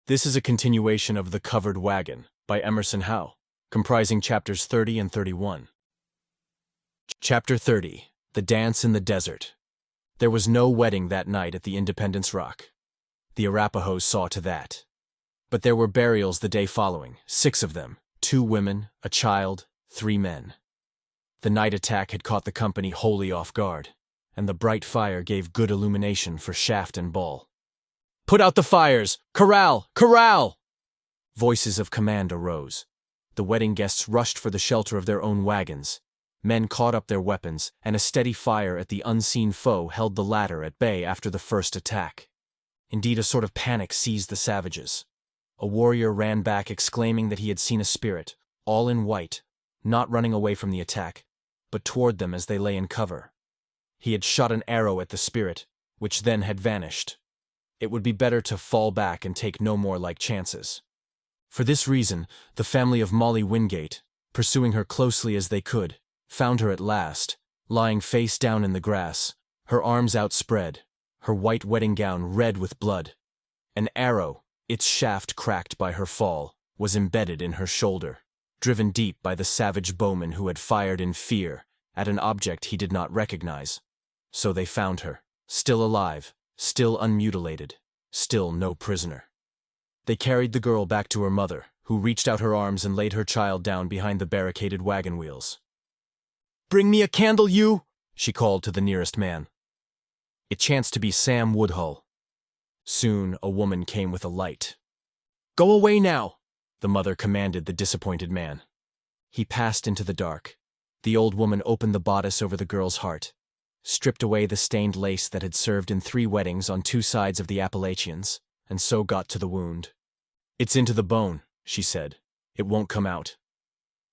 This is a continuation of The Covered Wagon by Emerson Hough, comprising chapters 30 and 31. Chapter 30, The Dance in the Desert. There was no wedding that night at the Independence Rock. The Arapahoes saw to that. But there were burials the day following, 6 of them, 2 women, a child, 3 men. The night attack had caught the company wholly off guard, and the bright fire gave good illumination for shaft and ball. "Put out the fires! Corral! Corral!" Voices of command arose. The wedding guests rushed for the shelter of their own wagons. Men caught up their weapons, and a steady fire at the unseen foe held the latter at bay after the first attack. Indeed, a sort of panic seized the savages. A warrior ran back exclaiming that he had seen a spirit, all in white, not running away from the attack, but toward them as they lay in cover. He had shot an arrow at the spirit, which then had vanished. It would be better to fall back and take no more like chances. For this reason, the family of Molly Wingate, pursuing her closely as they could, found her at last, lying face down in the grass, her arms outspread, her white wedding gown red with blood. An arrow, its shaft cracked by her fall, was embedded in her shoulder, driven deep by the savage bowman who had fired in fear at an object he did not recognize. So they found her, still alive, still unmutilated, still no prisoner. They carried the girl back to her mother, who reached out her arms and laid her child down behind the barricaded wagon wheels. "Bring me a candle, you!" she called to the nearest man. It chanced to be Sam Woodhull. Soon a woman came with a light. "Go away now," the mother commanded the disappointed man. He passed into the dark. The old woman opened the bodice over the girl's heart, stripped away the stained lace that had served in 3 weddings on 2 sides of the Appalachians, and so got to the wound. "It's into the bone," she said. "It won't come out.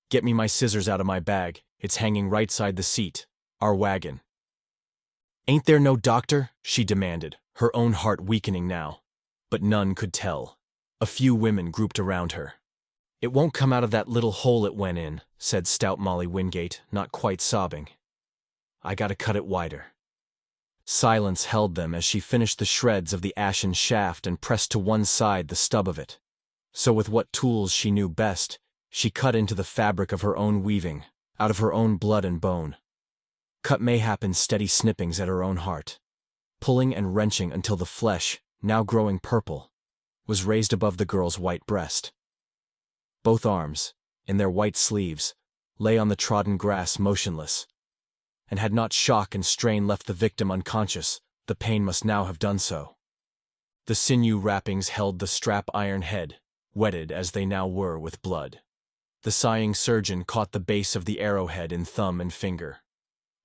Get me my scissors out of my bag. It's hanging right side the seat, our wagon." "Ain't there no doctor?" she demanded, her own heart weakening now. But none could tell. A few women grouped around her. "It won't come out of that little hole it went in," said stout Molly Wingate, not quite sobbing. "I gotta cut it wider." Silence held them as she finished the shreds of the ashen shaft and pressed to one side the stub of it. So with what tools she knew best, she cut into the fabric of her own weaving, out of her own blood and bone. Cut mayhap in steady snippings at her own heart, pulling and wrenching until the flesh, now growing purple, was raised above the girl's white breast. Both arms, in their white sleeves, lay on the trodden grass motionless. And had not shock and strain left the victim unconscious, the pain must now have done so. The sinew wrappings held the strap-iron head, wetted as they now were with blood. The sighing surgeon caught the base of the arrowhead in thumb and finger.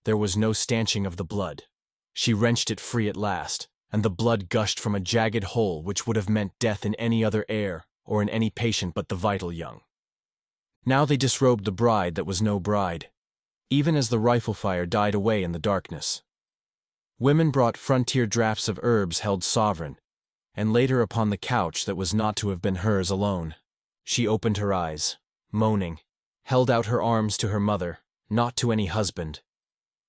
There was no stanching of the blood. She wrenched it free at last, and the blood gushed from a jagged hole which would have meant death in any other air or in any patient but the vital young. Now they disrobed the bride that was no bride, even as the rifle fire died away in the darkness. Women brought frontier draughts of herbs held sovereign, and laid her upon the couch that was not to have been hers alone. She opened her eyes, moaning, held out her arms to her mother, not to any husband,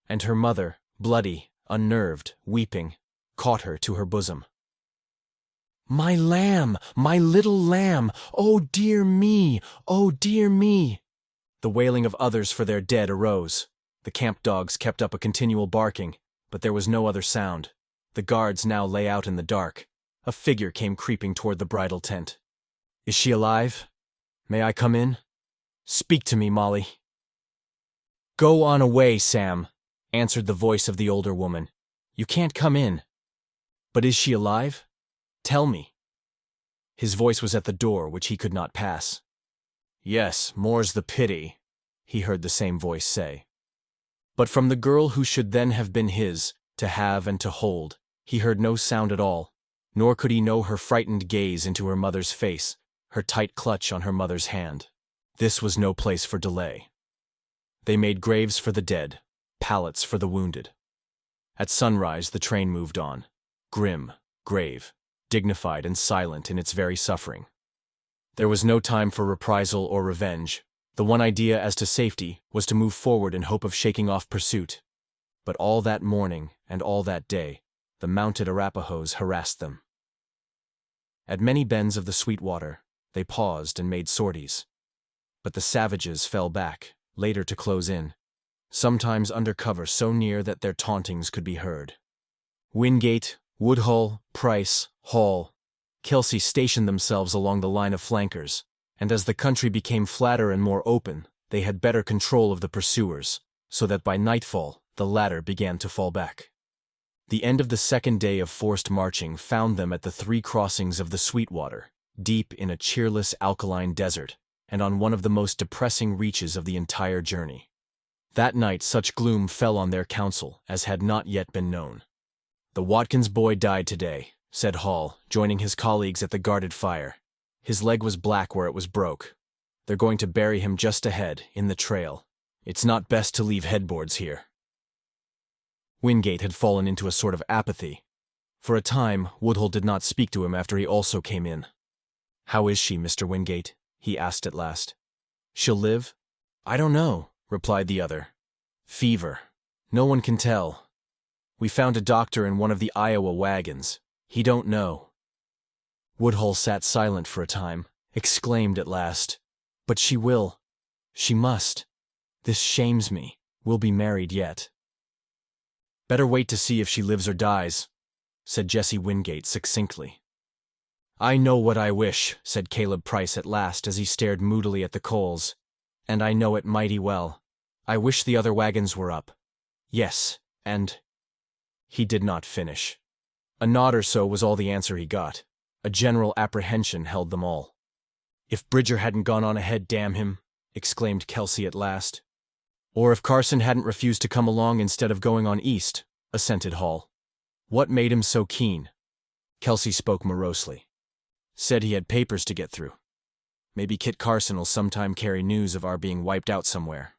and her mother, bloody, unnerved, weeping, caught her to her bosom. "My lamb, my little lamb, oh dear me, oh dear me!" The wailing of others for their dead arose. The camp dogs kept up a continual barking, but there was no other sound. The guards now lay out in the dark. A figure came creeping toward the bridal tent. "Is she alive? May I come in? Speak to me, Molly." "Go on away, Sam," answered the voice of the older woman. "You can't come in." "But is she alive? Tell me." His voice was at the door, which he could not pass. "Yes, more's the pity," he heard the same voice say. But from the girl who should then have been his, to have and to hold, he heard no sound at all, nor could he know her frightened gaze into her mother's face, her tight clutch on her mother's hand. This was no place for delay. They made graves for the dead, pallets for the wounded. At sunrise the train moved on, grim, grave, dignified and silent in its very suffering. There was no time for reprisal or revenge. The one idea as to safety was to move forward in hope of shaking off pursuit. But all that morning and all that day, the mounted Arapahoes harassed them. At many bends of the Sweetwater, they paused and made sorties. But the savages fell back, later to close in, sometimes under cover so near that their tauntings could be heard. Wingate, Woodhull, Price, Hall, Kelsey stationed themselves along the line of flankers, and as the country became flatter and more open, they had better control of the pursuers, so that by nightfall the latter began to fall back. The end of the second day of forced marching found them at the 3 crossings of the Sweetwater, deep in a cheerless alkaline desert, and on one of the most depressing reaches of the entire journey. That night such gloom fell on their council as had not yet been known. "The Watkins boy died today," said Hall, joining his colleagues at the guarded fire. "His leg was black where it was broke. They're going to bury him just ahead, in the trail. It's not best to leave headboards here." Wingate had fallen into a sort of apathy. For a time, Woodhull did not speak to him after he also came in. "How is she, Mr. Wingate?" he asked at last. "She'll live?" "I don't know," replied the other. "Fever. No one can tell. We found a doctor in one of the Iowa wagons. He don't know." Woodhull sat silent for a time, exclaimed at last, "But she will. She must. This shames me. We'll be married yet." "Better wait to see if she lives or dies," said Jesse Wingate succinctly. "I know what I wish," said Caleb Price at last as he stared moodily at the coals. "And I know it mighty well. I wish the other wagons were up. Yes, and—" He did not finish. A nod or so was all the answer he got. A general apprehension held them all. "If Bridger hadn't gone on ahead, damn him," exclaimed Kelsey at last. "Or if Carson hadn't refused to come along instead of going on east," assented Hall. "What made him so keen?" Kelsey spoke morosely. "Said he had papers to get through. Maybe Kit Carson'll sometime carry news of our being wiped out somewhere."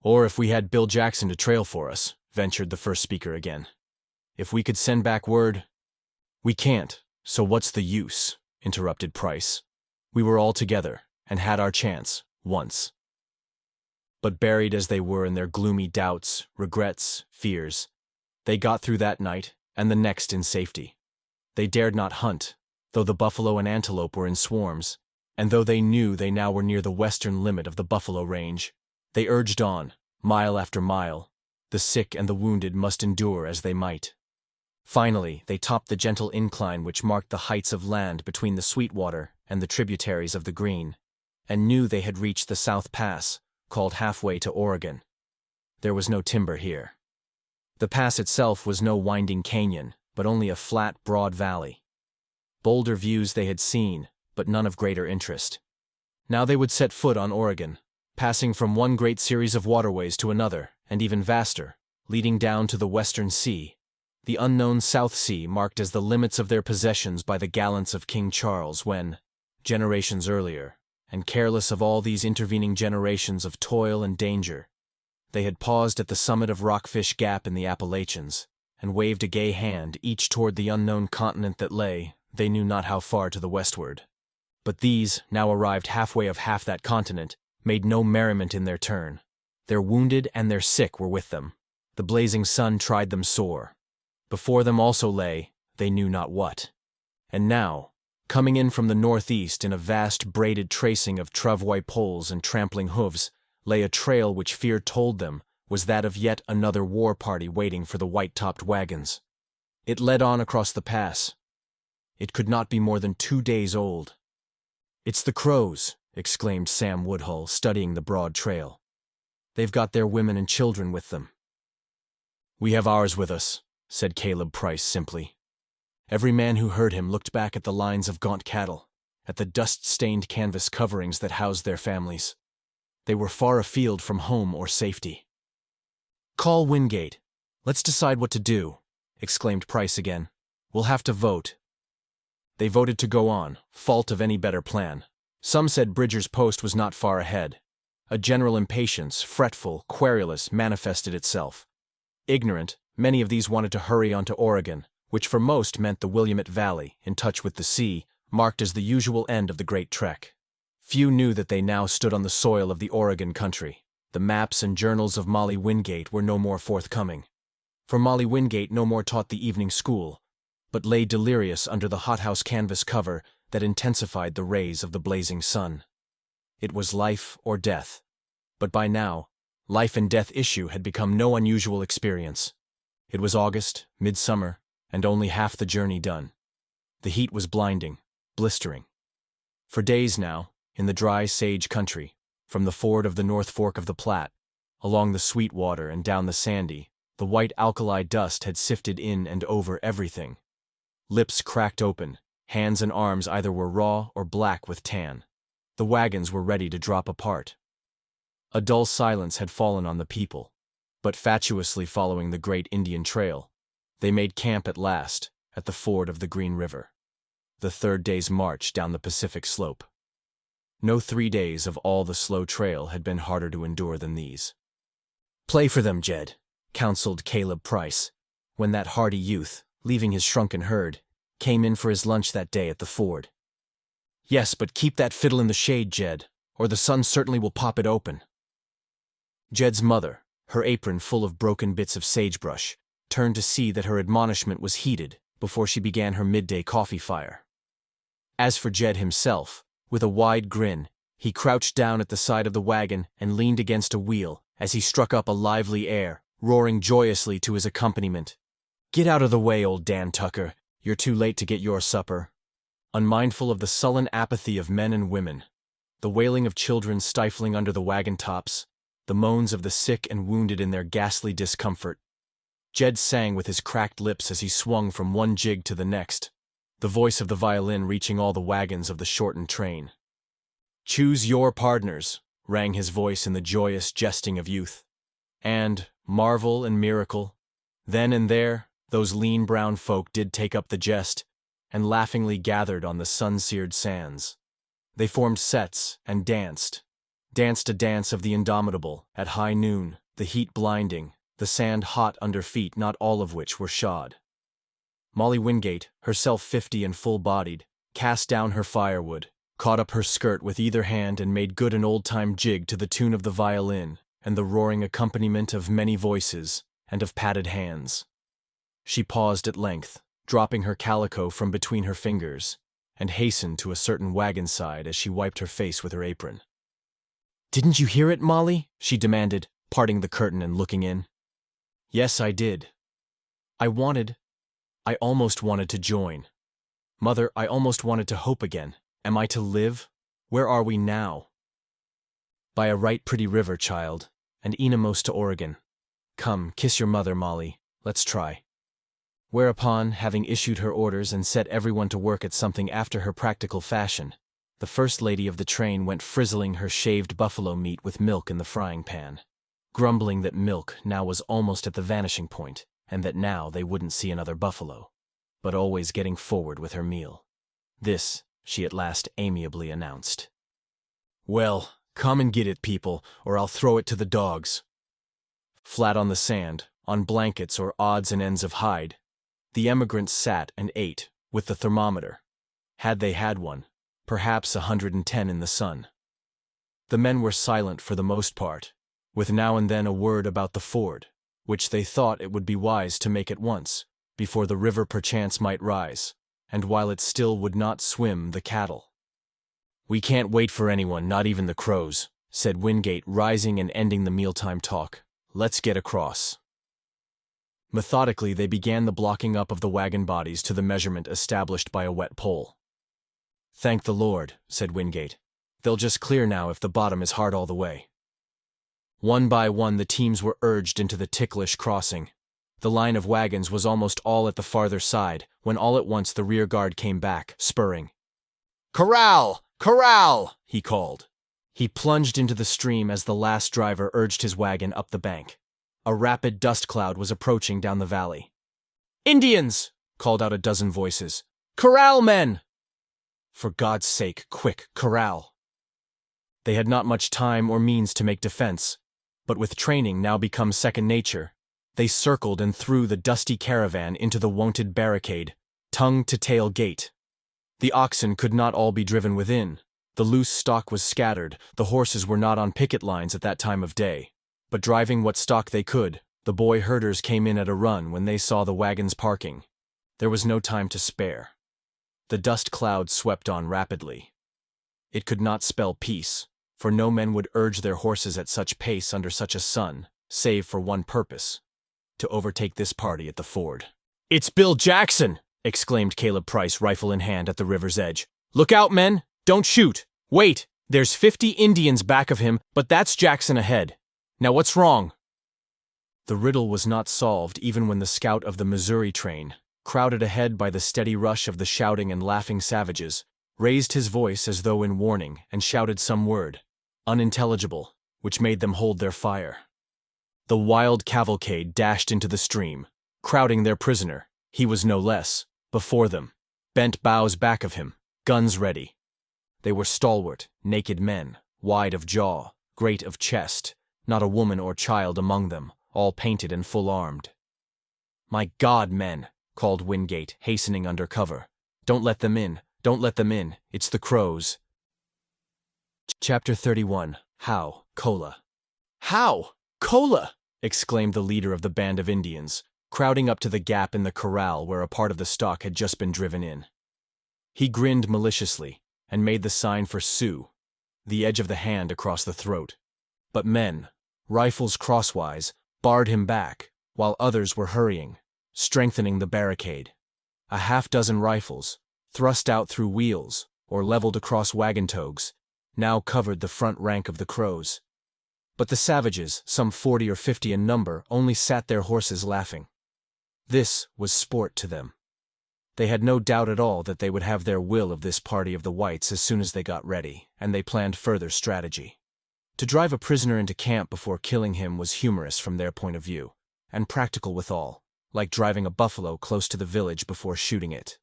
"Or if we had Bill Jackson to trail for us," ventured the first speaker again. "If we could send back word—" "We can't, so what's the use?" interrupted Price. "We were all together, and had our chance, once." But buried as they were in their gloomy doubts, regrets, fears, they got through that night and the next in safety. They dared not hunt, though the buffalo and antelope were in swarms, and though they knew they now were near the western limit of the buffalo range, they urged on, mile after mile. The sick and the wounded must endure as they might. Finally, they topped the gentle incline which marked the heights of land between the Sweetwater and the tributaries of the Green, and knew they had reached the South Pass, called halfway to Oregon. There was no timber here. The pass itself was no winding canyon, but only a flat, broad valley. Bolder views they had seen, but none of greater interest. Now they would set foot on Oregon, passing from one great series of waterways to another, and even vaster, leading down to the Western Sea, the unknown South Sea marked as the limits of their possessions by the gallants of King Charles when, generations earlier, and careless of all these intervening generations of toil and danger, they had paused at the summit of Rockfish Gap in the Appalachians, and waved a gay hand each toward the unknown continent that lay, they knew not how far to the westward. But these, now arrived halfway of half that continent, made no merriment in their turn. Their wounded and their sick were with them. The blazing sun tried them sore. Before them also lay, they knew not what. And now, coming in from the northeast in a vast braided tracing of travois poles and trampling hooves, lay a trail which fear told them was that of yet another war party waiting for the white-topped wagons. It led on across the pass. It could not be more than 2 days old. "It's the Crows," exclaimed Sam Woodhull, studying the broad trail. "They've got their women and children with them." "We have ours with us," said Caleb Price simply. Every man who heard him looked back at the lines of gaunt cattle, at the dust-stained canvas coverings that housed their families. They were far afield from home or safety. "Call Wingate. Let's decide what to do," exclaimed Price again. "We'll have to vote." They voted to go on, fault of any better plan. Some said Bridger's post was not far ahead. A general impatience, fretful, querulous, manifested itself. Ignorant, many of these wanted to hurry on to Oregon, which for most meant the Willamette Valley, in touch with the sea, marked as the usual end of the great trek. Few knew that they now stood on the soil of the Oregon country. The maps and journals of Molly Wingate were no more forthcoming. For Molly Wingate no more taught the evening school, but lay delirious under the hothouse canvas cover that intensified the rays of the blazing sun. It was life or death. But by now, life and death issue had become no unusual experience. It was August, midsummer, and only half the journey done. The heat was blinding, blistering. For days now, in the dry sage country, from the ford of the North Fork of the Platte, along the Sweetwater and down the Sandy, the white alkali dust had sifted in and over everything. Lips cracked open, hands and arms either were raw or black with tan. The wagons were ready to drop apart. A dull silence had fallen on the people, but fatuously following the great Indian Trail, they made camp at last, at the ford of the Green River. The third day's march down the Pacific slope. No 3 days of all the slow trail had been harder to endure than these. "Play for them, Jed," counseled Caleb Price, when that hardy youth, leaving his shrunken herd, came in for his lunch that day at the ford. "Yes, but keep that fiddle in the shade, Jed, or the sun certainly will pop it open." Jed's mother, her apron full of broken bits of sagebrush, turned to see that her admonishment was heeded before she began her midday coffee fire. As for Jed himself, with a wide grin, he crouched down at the side of the wagon and leaned against a wheel as he struck up a lively air, roaring joyously to his accompaniment. "Get out of the way, old Dan Tucker, you're too late to get your supper." Unmindful of the sullen apathy of men and women, the wailing of children stifling under the wagon tops, the moans of the sick and wounded in their ghastly discomfort, Jed sang with his cracked lips as he swung from one jig to the next, the voice of the violin reaching all the wagons of the shortened train. "Choose your partners," rang his voice in the joyous jesting of youth. And, marvel and miracle, then and there, those lean brown folk did take up the jest, and laughingly gathered on the sun-seared sands. They formed sets and danced a dance of the indomitable, at high noon, the heat blinding, the sand hot under feet not all of which were shod. Molly Wingate, herself 50 and full-bodied, cast down her firewood, caught up her skirt with either hand and made good an old-time jig to the tune of the violin and the roaring accompaniment of many voices and of patted hands. She paused at length, dropping her calico from between her fingers, and hastened to a certain wagon side as she wiped her face with her apron. "Didn't you hear it, Molly?" she demanded, parting the curtain and looking in. "Yes, I did. I almost wanted to join. Mother, I almost wanted to hope again. Am I to live? Where are we now?" "By a right pretty river, child, and enemost to Oregon. Come, kiss your mother, Molly. Let's try." Whereupon, having issued her orders and set everyone to work at something after her practical fashion, the first lady of the train went frizzling her shaved buffalo meat with milk in the frying pan, grumbling that milk now was almost at the vanishing point, and that now they wouldn't see another buffalo, but always getting forward with her meal. This, she at last amiably announced. "Well, come and get it, people, or I'll throw it to the dogs." Flat on the sand, on blankets or odds and ends of hide, the emigrants sat and ate, with the thermometer, had they had one, perhaps 110 in the sun. The men were silent for the most part, with now and then a word about the ford, which they thought it would be wise to make at once, before the river perchance might rise, and while it still would not swim the cattle. "We can't wait for anyone, not even the crows," said Wingate, rising and ending the mealtime talk. "Let's get across." Methodically they began the blocking up of the wagon bodies to the measurement established by a wet pole. "Thank the Lord," said Wingate. "They'll just clear now if the bottom is hard all the way." One by one the teams were urged into the ticklish crossing. The line of wagons was almost all at the farther side, when all at once the rear guard came back, spurring. "Corral! Corral!" he called. He plunged into the stream as the last driver urged his wagon up the bank. A rapid dust cloud was approaching down the valley. "Indians!" called out a dozen voices. "Corral men!" For God's sake, quick, corral! They had not much time or means to make defense, but with training now become second nature, they circled and threw the dusty caravan into the wonted barricade, tongue-to-tail gate. The oxen could not all be driven within. The loose stock was scattered, the horses were not on picket lines at that time of day. But driving what stock they could, the boy herders came in at a run when they saw the wagons parking. There was no time to spare. The dust cloud swept on rapidly. It could not spell peace, for no men would urge their horses at such pace under such a sun, save for one purpose: to overtake this party at the ford. "It's Bill Jackson!" exclaimed Caleb Price, rifle in hand, at the river's edge. "Look out, men! Don't shoot! Wait! There's 50 Indians back of him, but that's Jackson ahead. Now what's wrong?" The riddle was not solved even when the scout of the Missouri train, crowded ahead by the steady rush of the shouting and laughing savages, raised his voice as though in warning and shouted some word, unintelligible, which made them hold their fire. The wild cavalcade dashed into the stream, crowding their prisoner, he was no less, before them, bent bows back of him, guns ready. They were stalwart, naked men, wide of jaw, great of chest, not a woman or child among them, all painted and full-armed. "My God, men!" called Wingate, hastening under cover. "Don't let them in, don't let them in, it's the Crows." Chapter 31. How, Cola. "How, Cola!" exclaimed the leader of the band of Indians, crowding up to the gap in the corral where a part of the stock had just been driven in. He grinned maliciously and made the sign for Sioux, the edge of the hand across the throat. But men, rifles crosswise, barred him back, while others were hurrying, strengthening the barricade. A half-dozen rifles, thrust out through wheels or leveled across wagon togs, now covered the front rank of the Crows. But the savages, some 40 or 50 in number, only sat their horses laughing. This was sport to them. They had no doubt at all that they would have their will of this party of the whites as soon as they got ready, and they planned further strategy. To drive a prisoner into camp before killing him was humorous from their point of view, and practical withal, like driving a buffalo close to the village before shooting it.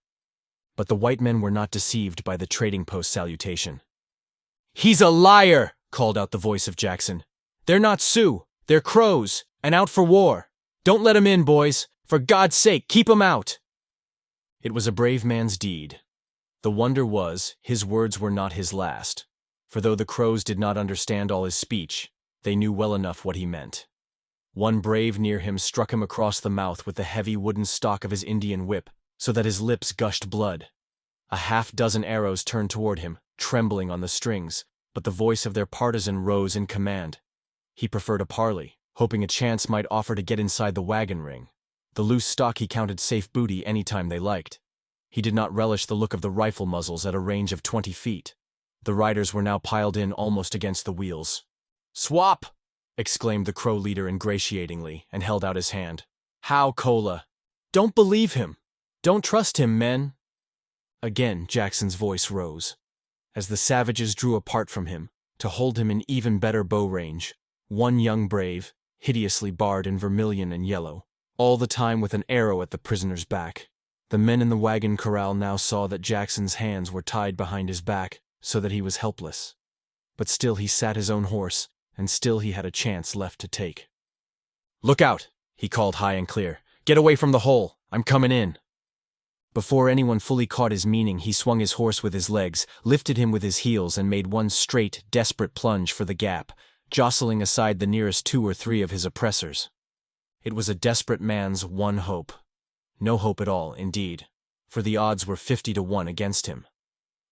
But the white men were not deceived by the trading post salutation. "He's a liar!" called out the voice of Jackson. "They're not Sioux, they're Crows, and out for war. Don't let 'em in, boys. For God's sake, keep 'em out." It was a brave man's deed. The wonder was, his words were not his last, for though the Crows did not understand all his speech, they knew well enough what he meant. One brave near him struck him across the mouth with the heavy wooden stock of his Indian whip, so that his lips gushed blood. A half-dozen arrows turned toward him, trembling on the strings, but the voice of their partisan rose in command. He preferred a parley, hoping a chance might offer to get inside the wagon ring. The loose stock he counted safe booty any time they liked. He did not relish the look of the rifle muzzles at a range of 20 feet. The riders were now piled in almost against the wheels. "Swap!" exclaimed the Crow leader ingratiatingly, and held out his hand. "How, Cola? Don't believe him. Don't trust him, men." Again Jackson's voice rose. As the savages drew apart from him, to hold him in even better bow range, one young brave, hideously barred in vermilion and yellow, all the time with an arrow at the prisoner's back. The men in the wagon corral now saw that Jackson's hands were tied behind his back, so that he was helpless. But still he sat his own horse, and still he had a chance left to take. "Look out!" he called high and clear. "Get away from the hole! I'm coming in!" Before anyone fully caught his meaning, he swung his horse with his legs, lifted him with his heels, and made one straight, desperate plunge for the gap, jostling aside the nearest 2 or 3 of his oppressors. It was a desperate man's one hope. No hope at all, indeed, for the odds were 50 to 1 against him.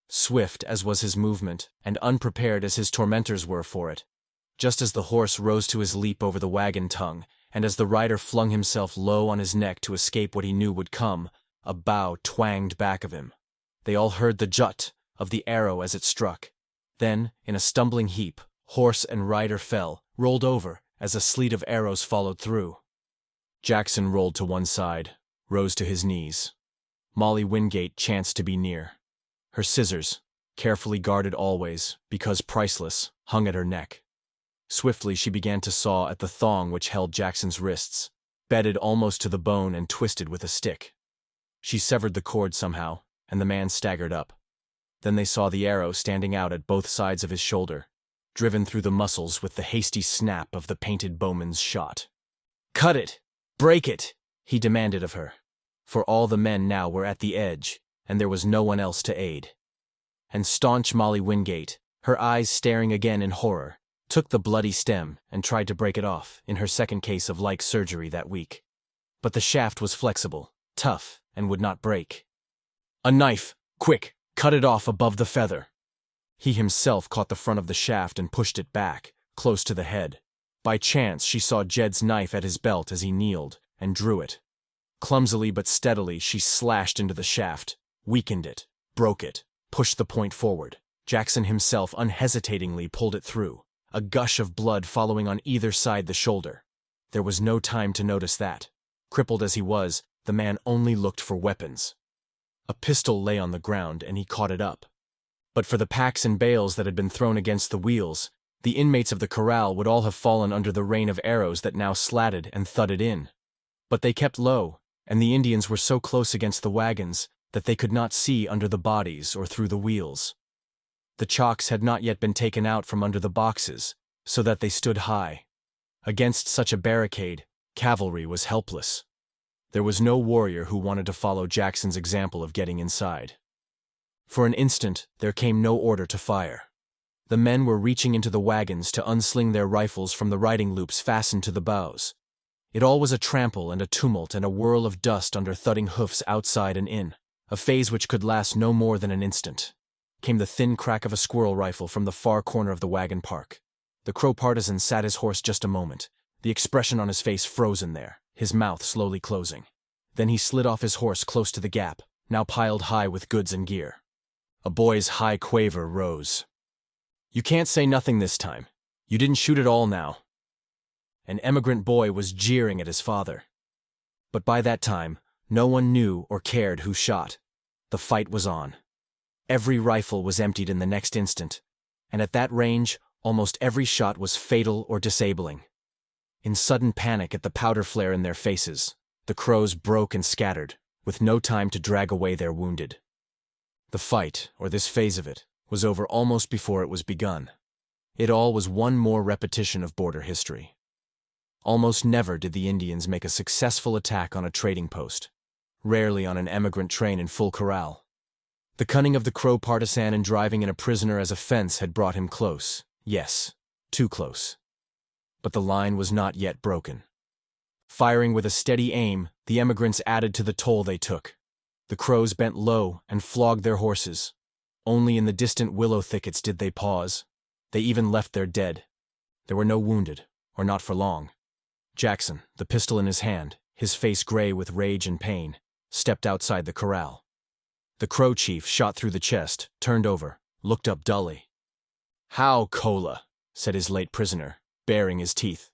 Swift as was his movement, and unprepared as his tormentors were for it, just as the horse rose to his leap over the wagon tongue, and as the rider flung himself low on his neck to escape what he knew would come, a bough twanged back of him. They all heard the jut of the arrow as it struck. Then, in a stumbling heap, horse and rider fell, rolled over, as a sleet of arrows followed through. Jackson rolled to one side, rose to his knees. Molly Wingate chanced to be near. Her scissors, carefully guarded always, because priceless, hung at her neck. Swiftly she began to saw at the thong which held Jackson's wrists, bedded almost to the bone and twisted with a stick. She severed the cord somehow, and the man staggered up. Then they saw the arrow standing out at both sides of his shoulder, driven through the muscles with the hasty snap of the painted bowman's shot. "Cut it! Break it!" he demanded of her, for all the men now were at the edge, and there was no one else to aid. And staunch Molly Wingate, her eyes staring again in horror, took the bloody stem and tried to break it off in her second case of like surgery that week. But the shaft was flexible, tough, and would not break. "A knife! Quick! Cut it off above the feather!" He himself caught the front of the shaft and pushed it back, close to the head. By chance, she saw Jed's knife at his belt as he kneeled, and drew it. Clumsily but steadily, she slashed into the shaft, weakened it, broke it, pushed the point forward. Jackson himself unhesitatingly pulled it through, a gush of blood following on either side the shoulder. There was no time to notice that. Crippled as he was, the man only looked for weapons. A pistol lay on the ground, and he caught it up. But for the packs and bales that had been thrown against the wheels, the inmates of the corral would all have fallen under the rain of arrows that now slatted and thudded in. But they kept low, and the Indians were so close against the wagons that they could not see under the bodies or through the wheels. The chocks had not yet been taken out from under the boxes, so that they stood high. Against such a barricade, cavalry was helpless. There was no warrior who wanted to follow Jackson's example of getting inside. For an instant, there came no order to fire. The men were reaching into the wagons to unsling their rifles from the riding loops fastened to the bows. It all was a trample and a tumult and a whirl of dust under thudding hoofs outside and in, a phase which could last no more than an instant. Came the thin crack of a squirrel rifle from the far corner of the wagon park. The Crow partisan sat his horse just a moment, the expression on his face frozen there, his mouth slowly closing. Then he slid off his horse close to the gap, now piled high with goods and gear. A boy's high quaver rose. "You can't say nothing this time. You didn't shoot at all now." An emigrant boy was jeering at his father. But by that time, no one knew or cared who shot. The fight was on. Every rifle was emptied in the next instant, and at that range, almost every shot was fatal or disabling. In sudden panic at the powder flare in their faces, the Crows broke and scattered, with no time to drag away their wounded. The fight, or this phase of it, was over almost before it was begun. It all was one more repetition of border history. Almost never did the Indians make a successful attack on a trading post, rarely on an emigrant train in full corral. The cunning of the Crow partisan in driving in a prisoner as a fence had brought him close, yes, too close. But the line was not yet broken. Firing with a steady aim, the emigrants added to the toll they took. The Crows bent low and flogged their horses. Only in the distant willow thickets did they pause. They even left their dead. There were no wounded, or not for long. Jackson, the pistol in his hand, his face gray with rage and pain, stepped outside the corral. The Crow chief shot through the chest, turned over, looked up dully. "How, Cola?" said his late prisoner, baring his teeth.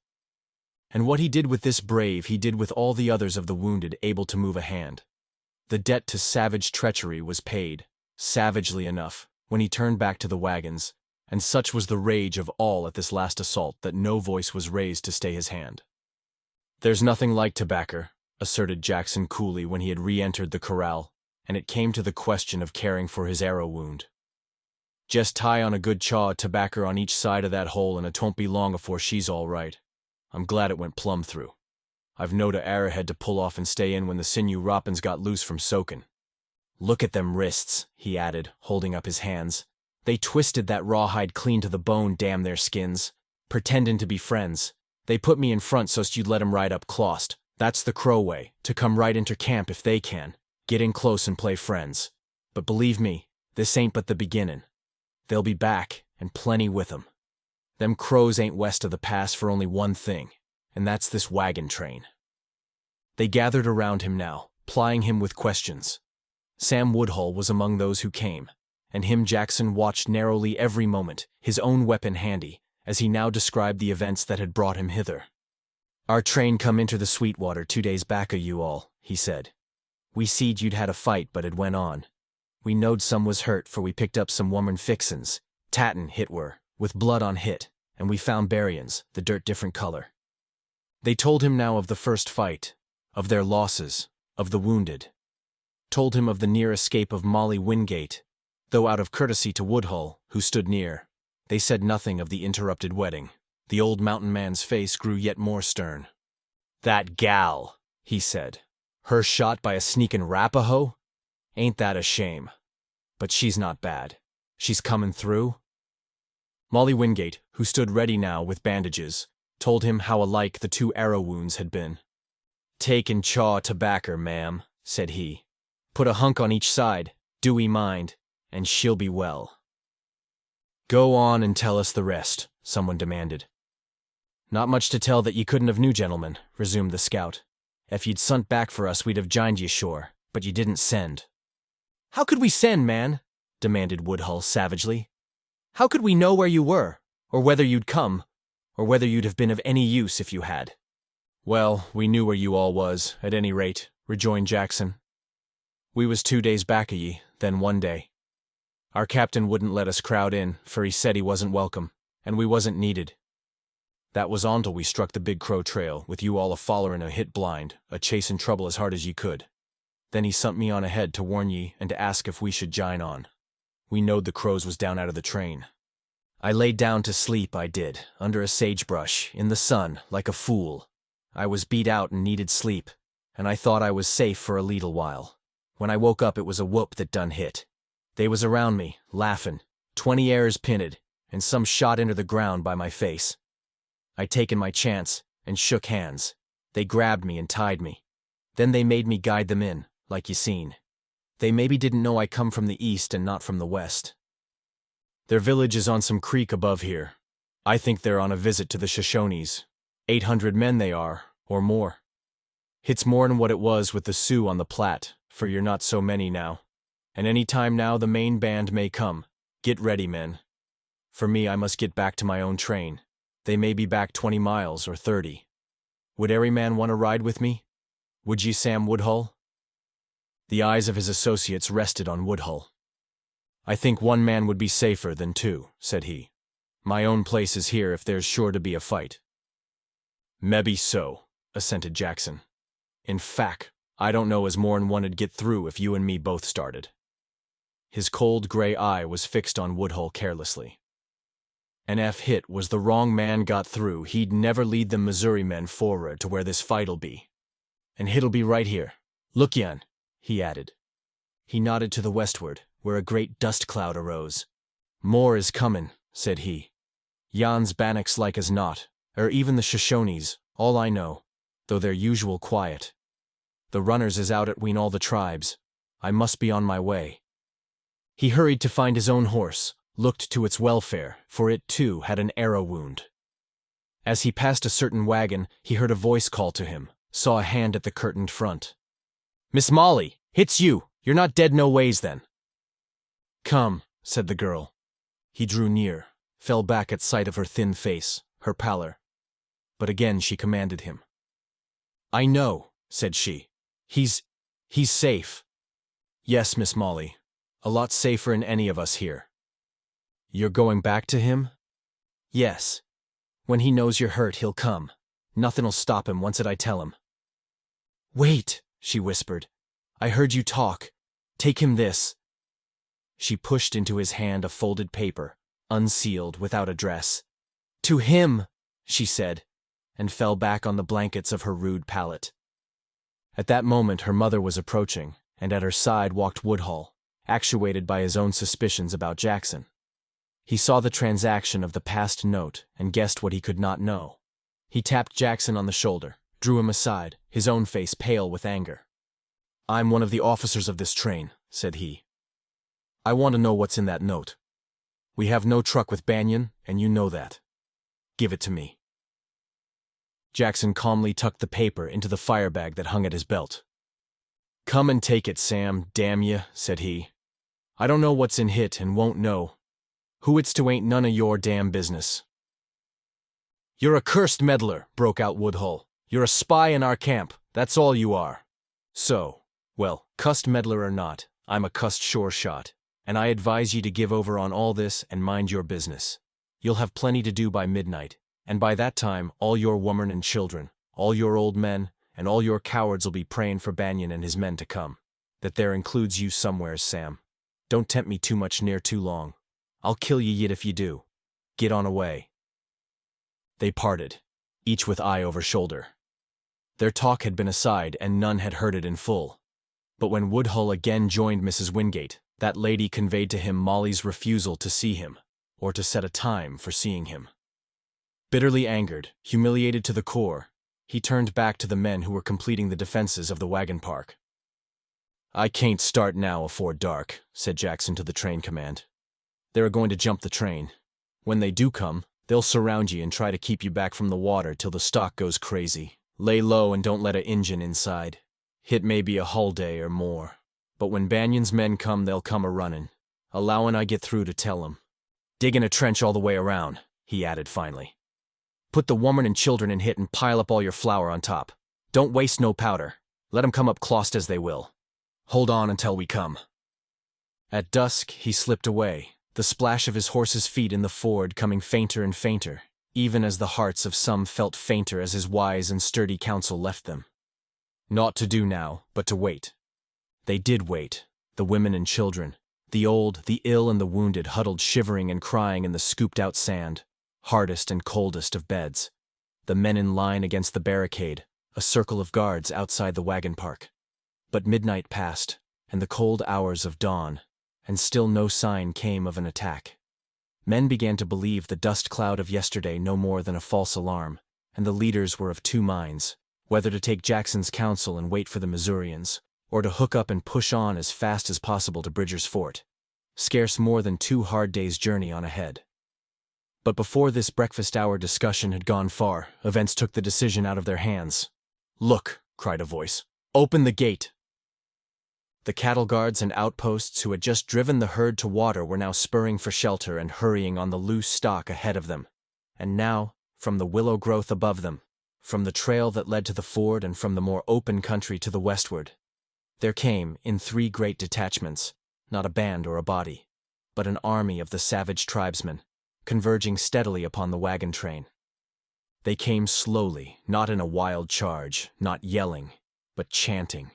And what he did with this brave he did with all the others of the wounded able to move a hand. The debt to savage treachery was paid, savagely enough, when he turned back to the wagons, and such was the rage of all at this last assault that no voice was raised to stay his hand. "There's nothing like tobacco," asserted Jackson coolly when he had re-entered the corral, and it came to the question of caring for his arrow wound. "Just tie on a good chaw of tobacco on each side of that hole and it won't be long afore she's all right. I'm glad it went plumb through. I've knowed a arrowhead to pull off and stay in when the sinew wrappings got loose from soaking. Look at them wrists," he added, holding up his hands. "They twisted that rawhide clean to the bone, damn their skins. Pretendin' to be friends. They put me in front so'st you'd let 'em ride up clost. That's the Crow way, to come right inter camp if they can. Get in close and play friends. But believe me, this ain't but the beginnin'. They'll be back, and plenty with 'em. Them Crows ain't west of the pass for only one thing, and that's this wagon train." They gathered around him now, plying him with questions. Sam Woodhull was among those who came, and him Jackson watched narrowly every moment, his own weapon handy, as he now described the events that had brought him hither. "Our train come inter the Sweetwater 2 days back o' you all," he said. "We seed you'd had a fight, but it went on. We knowed some was hurt, for we picked up some woman fixin's, tattin' hit were, with blood on hit, and we found buryin's, the dirt different color." They told him now of the first fight, of their losses, of the wounded. Told him of the near escape of Molly Wingate, though out of courtesy to Woodhull, who stood near, they said nothing of the interrupted wedding. The old mountain man's face grew yet more stern. "That gal," he said. "Her shot by a sneakin' Rapaho? Ain't that a shame? But she's not bad. She's comin' through?" Molly Wingate, who stood ready now with bandages, told him how alike the 2 arrow wounds had been. "Take and chaw tobacco, ma'am," said he. Put a hunk on each side, Dewey mind, and she'll be well. Go on and tell us the rest, someone demanded. Not much to tell that ye couldn't have knew, gentlemen, resumed the scout. If you'd sent back for us, we'd have jined ye ashore, but ye didn't send. How could we send, man? Demanded Woodhull savagely. How could we know where you were, or whether you'd come, or whether you'd have been of any use if you had? Well, we knew where you all was, at any rate, rejoined Jackson. We was 2 days back o' ye, then 1 day. Our captain wouldn't let us crowd in, for he said he wasn't welcome, and we wasn't needed. That was on till we struck the Big Crow trail, with you all a-follerin' a hit blind, a-chasin' trouble as hard as ye could. Then he sent me on ahead to warn ye and to ask if we should jine on. We knowed the crows was down out of the train. I laid down to sleep, I did, under a sagebrush, in the sun, like a fool. I was beat out and needed sleep, and I thought I was safe for a leetle while. When I woke up, it was a whoop that done hit. They was around me, laughin', 20 airs pinted, and some shot into the ground by my face. I taken my chance, and shook hands. They grabbed me and tied me. Then they made me guide them in, like you seen. They maybe didn't know I come from the east and not from the west. Their village is on some creek above here. I think they're on a visit to the Shoshones. 800 men they are, or more. It's more'n what it was with the Sioux on the Platte, for you're not so many now. And any time now the main band may come. Get ready, men. For me, I must get back to my own train. They may be back 20 miles or 30. Would every man want to ride with me? Would ye, Sam Woodhull? The eyes of his associates rested on Woodhull. I think 1 man would be safer than 2, said he. My own place is here if there's sure to be a fight. Mebbe so, assented Jackson. In fact, I don't know as more'n 1'd get through if you and me both started. His cold gray eye was fixed on Woodhull carelessly. And if hit was the wrong man got through, he'd never lead them Missouri men forward to where this fight'll be. And hit'll be right here. Look yon, he added. He nodded to the westward, where a great dust cloud arose. More is comin', said he. Yon's Bannocks like as not, or even the Shoshones, all I know, though they're usual quiet. The runners is out atween all the tribes. I must be on my way. He hurried to find his own horse, looked to its welfare, for it too had an arrow wound. As he passed a certain wagon, he heard a voice call to him, saw a hand at the curtained front. Miss Molly, it's you. You're not dead no ways then. Come, said the girl. He drew near, fell back at sight of her thin face, her pallor. But again she commanded him. I know, said she. He's safe. Yes, Miss Molly, a lot safer'n any of us here. You're going back to him? Yes. When he knows you're hurt, he'll come. Nothin'll stop him once I tell him. Wait, she whispered. I heard you talk. Take him this. She pushed into his hand a folded paper, unsealed, without address. To him, she said, and fell back on the blankets of her rude pallet. At that moment her mother was approaching, and at her side walked Woodhull, actuated by his own suspicions about Jackson. He saw the transaction of the past note and guessed what he could not know. He tapped Jackson on the shoulder, drew him aside, his own face pale with anger. I'm one of the officers of this train, said he. I want to know what's in that note. We have no truck with Banyan, and you know that. Give it to me. Jackson calmly tucked the paper into the firebag that hung at his belt. Come and take it, Sam, damn ye, said he. I don't know what's in hit and won't know. Who it's to ain't none of your damn business. You're a cursed meddler, broke out Woodhull. You're a spy in our camp, that's all you are. So, well, cussed meddler or not, I'm a cussed sure shot, and I advise ye to give over on all this and mind your business. You'll have plenty to do by midnight, and by that time all your women and children, all your old men, and all your cowards'll be prayin' for Banyan and his men to come. That there includes you somewheres, Sam. Don't tempt me too much near too long. I'll kill ye yit if you do. Get on away. They parted, each with eye over shoulder. Their talk had been aside, and none had heard it in full. But when Woodhull again joined Mrs. Wingate, that lady conveyed to him Molly's refusal to see him, or to set a time for seeing him. Bitterly angered, humiliated to the core, he turned back to the men who were completing the defenses of the wagon park. "I can't start now afore dark," said Jackson to the train command. "They're going to jump the train. When they do come, they'll surround ye and try to keep you back from the water till the stock goes crazy. Lay low and don't let a Injun inside. Hit maybe a hull day or more. But when Banion's men come, they'll come a-runnin'. Allowin' I get through to tell 'em. Diggin' a trench all the way around," he added finally. "Put the woman and children in hit and pile up all your flour on top. Don't waste no powder. Let 'em come up clost as they will. Hold on until we come." At dusk, he slipped away, the splash of his horse's feet in the ford coming fainter and fainter, even as the hearts of some felt fainter as his wise and sturdy counsel left them. Naught to do now, but to wait. They did wait, the women and children, the old, the ill, and the wounded huddled shivering and crying in the scooped-out sand, hardest and coldest of beds. The men in line against the barricade, a circle of guards outside the wagon park. But midnight passed, and the cold hours of dawn, and still no sign came of an attack. Men began to believe the dust cloud of yesterday no more than a false alarm, and the leaders were of two minds, whether to take Jackson's counsel and wait for the Missourians, or to hook up and push on as fast as possible to Bridger's fort. Scarce more than 2 hard days' journey on ahead. But before this breakfast hour discussion had gone far, events took the decision out of their hands. "Look," cried a voice. "Open the gate!" The cattle guards and outposts who had just driven the herd to water were now spurring for shelter and hurrying on the loose stock ahead of them. And now, from the willow growth above them, from the trail that led to the ford and from the more open country to the westward, there came, in 3 great detachments, not a band or a body, but an army of the savage tribesmen, converging steadily upon the wagon train. They came slowly, not in a wild charge, not yelling, but chanting.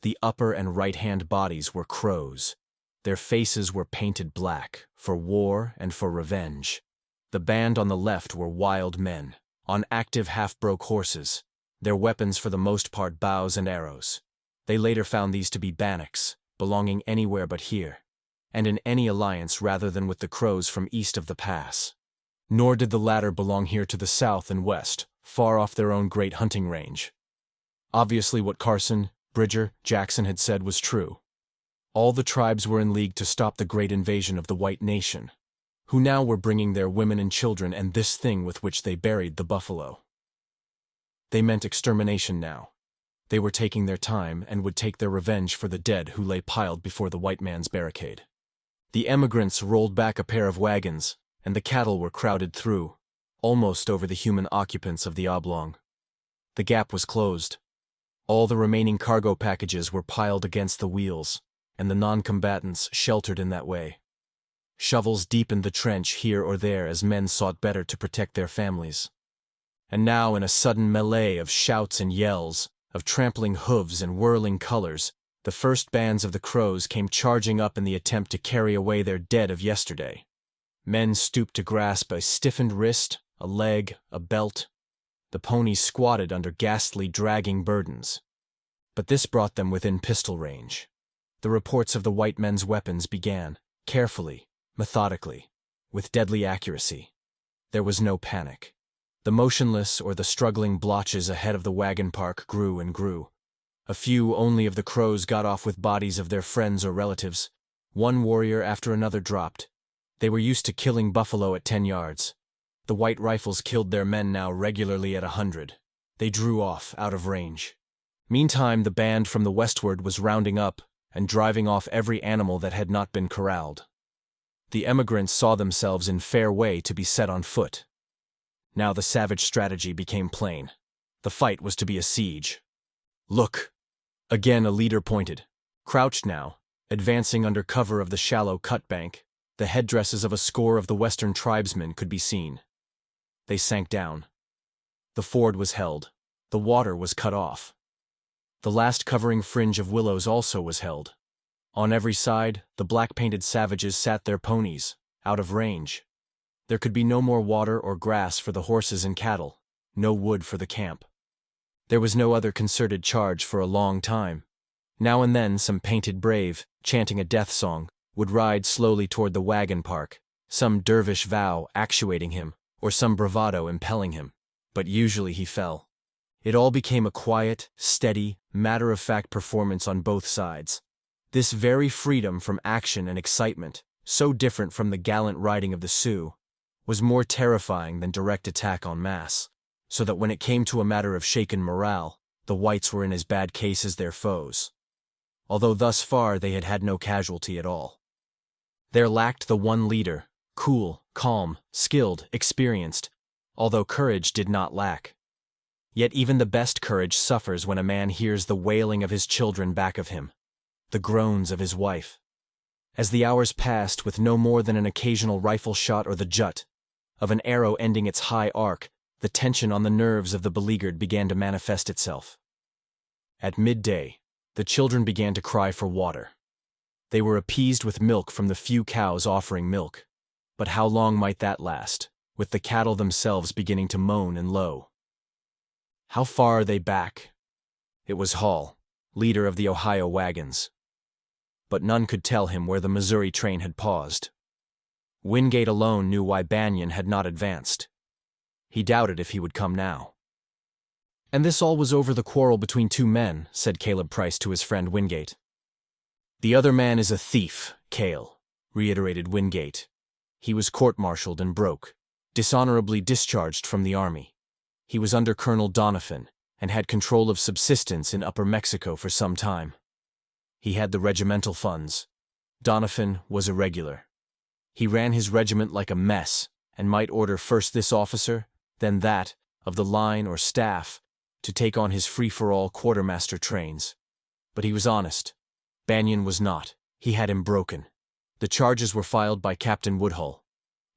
The upper and right-hand bodies were crows. Their faces were painted black, for war and for revenge. The band on the left were wild men, on active half-broke horses, their weapons for the most part bows and arrows. They later found these to be bannocks, belonging anywhere but here, and in any alliance rather than with the crows from east of the pass. Nor did the latter belong here to the south and west, far off their own great hunting range. Obviously what Carson, Bridger, Jackson had said was true. All the tribes were in league to stop the great invasion of the white nation, who now were bringing their women and children and this thing with which they buried the buffalo. They meant extermination now. They were taking their time and would take their revenge for the dead who lay piled before the white man's barricade. The emigrants rolled back a pair of wagons, and the cattle were crowded through, almost over the human occupants of the oblong. The gap was closed. All the remaining cargo packages were piled against the wheels, and the non-combatants sheltered in that way. Shovels deepened the trench here or there as men sought better to protect their families. And now, in a sudden melee of shouts and yells, of trampling hooves and whirling colors, the first bands of the crows came charging up in the attempt to carry away their dead of yesterday. Men stooped to grasp a stiffened wrist, a leg, a belt. The ponies squatted under ghastly, dragging burdens. But this brought them within pistol range. The reports of the white men's weapons began, carefully, methodically, with deadly accuracy. There was no panic. The motionless or the struggling blotches ahead of the wagon park grew and grew. A few only of the crows got off with bodies of their friends or relatives. One warrior after another dropped. They were used to killing buffalo at 10 yards. The white rifles killed their men now regularly at 100. They drew off, out of range. Meantime, the band from the westward was rounding up and driving off every animal that had not been corralled. The emigrants saw themselves in fair way to be set on foot. Now the savage strategy became plain. The fight was to be a siege. "Look!" Again a leader pointed. Crouched now, advancing under cover of the shallow cut bank, the headdresses of a score of the western tribesmen could be seen. They sank down. The ford was held. The water was cut off. The last covering fringe of willows also was held. On every side, the black-painted savages sat their ponies, out of range. There could be no more water or grass for the horses and cattle, no wood for the camp. There was no other concerted charge for a long time. Now and then some painted brave, chanting a death song, would ride slowly toward the wagon park, some dervish vow actuating him, or some bravado impelling him. But usually he fell. It all became a quiet, steady, matter-of-fact performance on both sides, This very freedom from action and excitement, so different from the gallant riding of the Sioux, was more terrifying than direct attack en masse, so that when it came to a matter of shaken morale, the whites were in as bad case as their foes. Although thus far they had had no casualty at all. There lacked the one leader, cool, calm, skilled, experienced, although courage did not lack. Yet even the best courage suffers when a man hears the wailing of his children back of him, the groans of his wife. As the hours passed with no more than an occasional rifle shot or the jut of an arrow ending its high arc, the tension on the nerves of the beleaguered began to manifest itself. At midday, the children began to cry for water. They were appeased with milk from the few cows offering milk. But how long might that last, with the cattle themselves beginning to moan and low? How far are they back? It was Hall, leader of the Ohio wagons. But none could tell him where the Missouri train had paused. Wingate alone knew why Banion had not advanced. He doubted if he would come now. And this all was over the quarrel between two men, said Caleb Price to his friend Wingate. The other man is a thief, Cale, reiterated Wingate. He was court-martialed and broke, dishonorably discharged from the army. He was under Colonel Doniphan and had control of subsistence in Upper Mexico for some time. He had the regimental funds. Doniphan was irregular. He ran his regiment like a mess and might order first this officer, then that, of the line or staff, to take on his free-for-all quartermaster trains. But he was honest. Banion was not. He had him broken. The charges were filed by Captain Woodhull.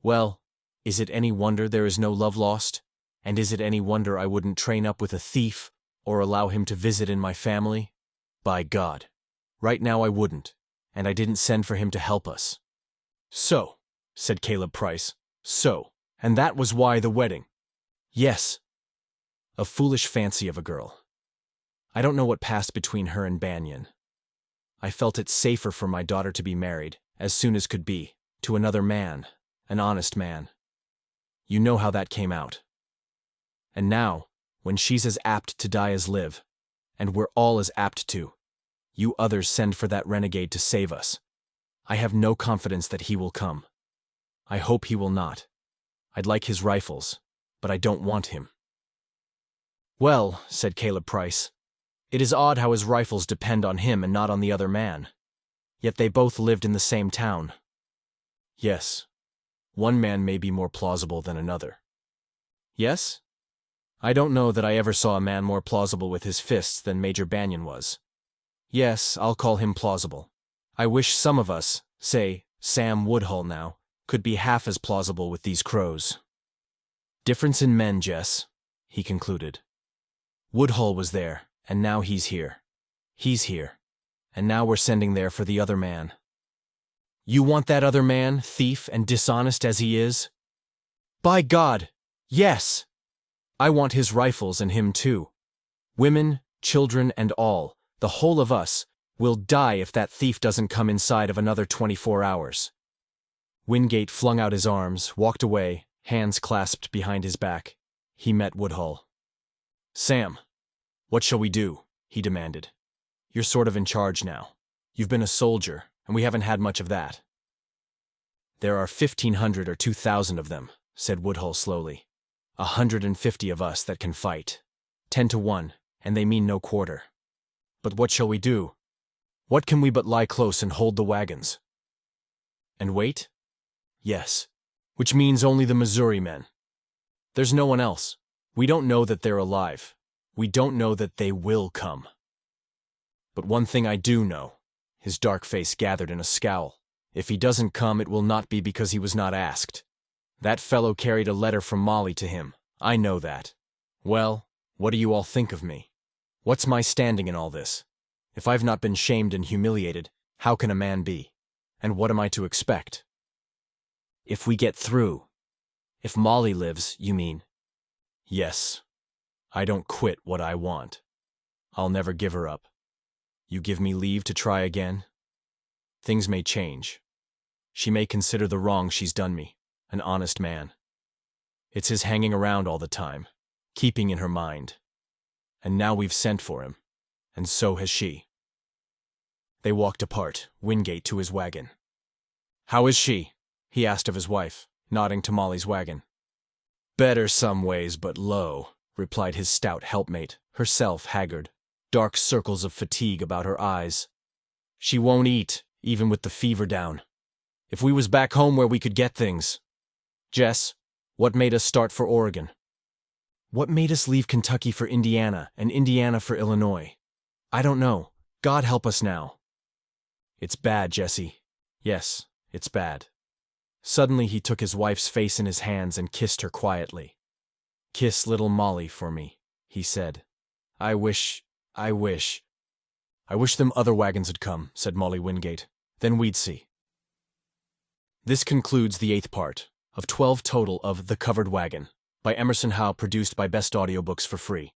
Well, is it any wonder there is no love lost? And is it any wonder I wouldn't train up with a thief or allow him to visit in my family? By God. Right now I wouldn't, and I didn't send for him to help us. So, said Caleb Price, so, and that was why the wedding. Yes. A foolish fancy of a girl. I don't know what passed between her and Banion. I felt it safer for my daughter to be married, as soon as could be, to another man, an honest man. You know how that came out. And now, when she's as apt to die as live, and we're all as apt to, you others send for that renegade to save us. I have no confidence that he will come. I hope he will not. I'd like his rifles, but I don't want him. Well, said Caleb Price, it is odd how his rifles depend on him and not on the other man. Yet they both lived in the same town. Yes. One man may be more plausible than another. Yes? I don't know that I ever saw a man more plausible with his fists than Major Banion was. Yes, I'll call him plausible. I wish some of us, say, Sam Woodhull now, could be half as plausible with these crows. Difference in men, Jess, he concluded. Woodhull was there, and now he's here. He's here, and now we're sending there for the other man. You want that other man, thief and dishonest as he is? By God, yes! I want his rifles and him too. Women, children, and all, the whole of us, will die if that thief doesn't come inside of another 24 hours. Wingate flung out his arms, walked away, hands clasped behind his back. He met Woodhull. Sam, what shall we do? He demanded. You're sort of in charge now. You've been a soldier, and we haven't had much of that. There are 1,500 or 2,000 of them, said Woodhull slowly. 150 of us that can fight. 10 to 1, and they mean no quarter. But what shall we do? What can we but lie close and hold the wagons? And wait? Yes. Which means only the Missouri men. There's no one else. We don't know that they're alive. We don't know that they will come. But one thing I do know. His dark face gathered in a scowl. If he doesn't come, it will not be because he was not asked. That fellow carried a letter from Molly to him. I know that. Well, what do you all think of me? What's my standing in all this? If I've not been shamed and humiliated, how can a man be? And what am I to expect? If we get through. If Molly lives, you mean? Yes. I don't quit what I want. I'll never give her up. You give me leave to try again? Things may change. She may consider the wrong she's done me, an honest man. It's his hanging around all the time, keeping in her mind. And now we've sent for him, and so has she. They walked apart, Wingate to his wagon. "How is she?" he asked of his wife, nodding to Molly's wagon. "Better some ways, but low," replied his stout helpmate, herself haggard, dark circles of fatigue about her eyes. "She won't eat, even with the fever down. If we was back home where we could get things. Jess, what made us start for Oregon? What made us leave Kentucky for Indiana and Indiana for Illinois? I don't know. God help us now." "It's bad, Jessie. Yes, it's bad." Suddenly he took his wife's face in his hands and kissed her quietly. "Kiss little Molly for me," he said. I wish them other wagons had come," said Molly Wingate. "Then we'd see." This concludes the 8th part of 12 total of The Covered Wagon by Emerson Hough, produced by Best Audiobooks for free.